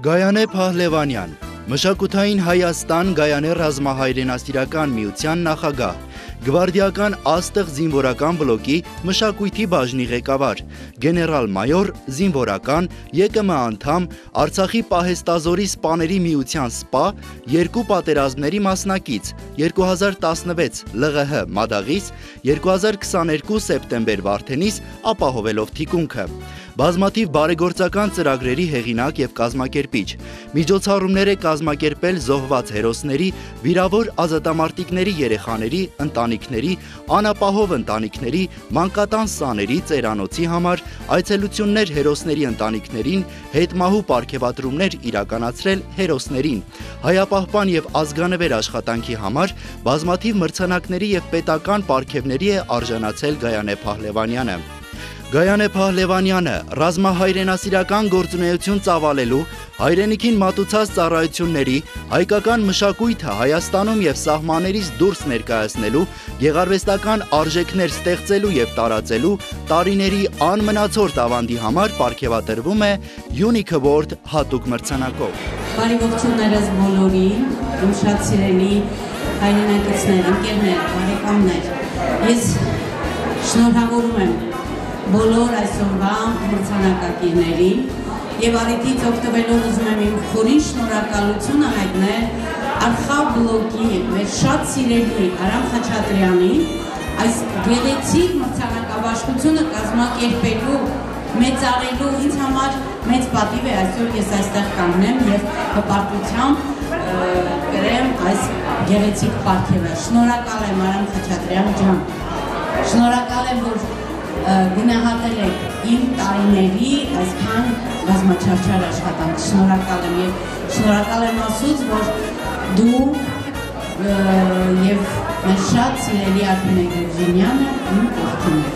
Գայանե Փահլևանյան, Մշակութային Հայաստան Գայանե ռազմահայրենասիրական միության նախագահ, Գվարդիական աստղ զինվորական բլոկի մշակույթի բաժնի ղեկավար, գեներալ-մայոր, զինվորական, ԵԿՄ անդամ, Արցախի պահեստազորի սպաների միության սպա, երկու պատերազմների մասնակից, 2016 ԼՂՀ Մադաղիս, 2022 սեպտեմբեր Վարդենիս ապահովելով թիկունքը։ Բազմաթիվ բարեգործական ծրագրերի հեղինակ և կազմակերպիչ, միջոցառումներ է կազմակերպել զոհված հերոսների, վիրավոր ազատամարտիկների երեխաների, ընտանիքների, անապահով ընտանիքների, մանկատան սաների, ծերանոցի համար, այցելություններ հերոսների ընտանիքներին, հետմահու պարգևատրումներ իրականացրել հերոսներին, հայապահպան և ազգանվեր աշխատանքի համար բազմաթիվ մրցանակների և պետական պարգևների է արժանացել Գայանե Փահլևանյանը։ Գայանե Փահլևանյանը ռազմահայրենասիրական գործունեություն ծավալելու, հայրենիքին մատուցած ծառայությունների, հայկական մշակույթը Հայաստանում և սահմաններից դուրս ներկայացնելու, գեղարվեստական արժեքներ ստեղծելու և տարածելու տարիների անմնացորդ ավանդի համար պարգևատրվում է Unique Award հատուկ մրցանակով։ Բարի ողջույններս բոլորին, իմ շատ սիրելի հայրենակիցներ, ընկերներ, բարեկամներ։ Ես շնորհավորում եմ բոլոր այսօրվա մրցանակակիրներին և առիթից օգտվելով ուզում եմ իմ խորին շնորհակալությունը հայտնել Արցախ բլոկի մեր շատ սիրելի Արամ Խաչատրյանին այս գեղեցիկ մրցանակաբաշխությունը կազմակերպելու, մեծարելու ինձ համար մեծ պատիվ է այսօր ես այստեղ կանգնեմ և հպարտությամբ կրեմ այս գեղեցիկ պարգևը։ Շնորհակալ եմ Արամ Խաչատրյան ջան, շնորհակալ եմ, որ գնահատել եք իմ տարիների այսքան բազմաչարչար աշխատանք, շնորհակալ եմ և շնորհակալ եմ ասուց, որ դու և մեր շատ սիրելի Արփինե Գյուրջինյանը իմ կողքին եք։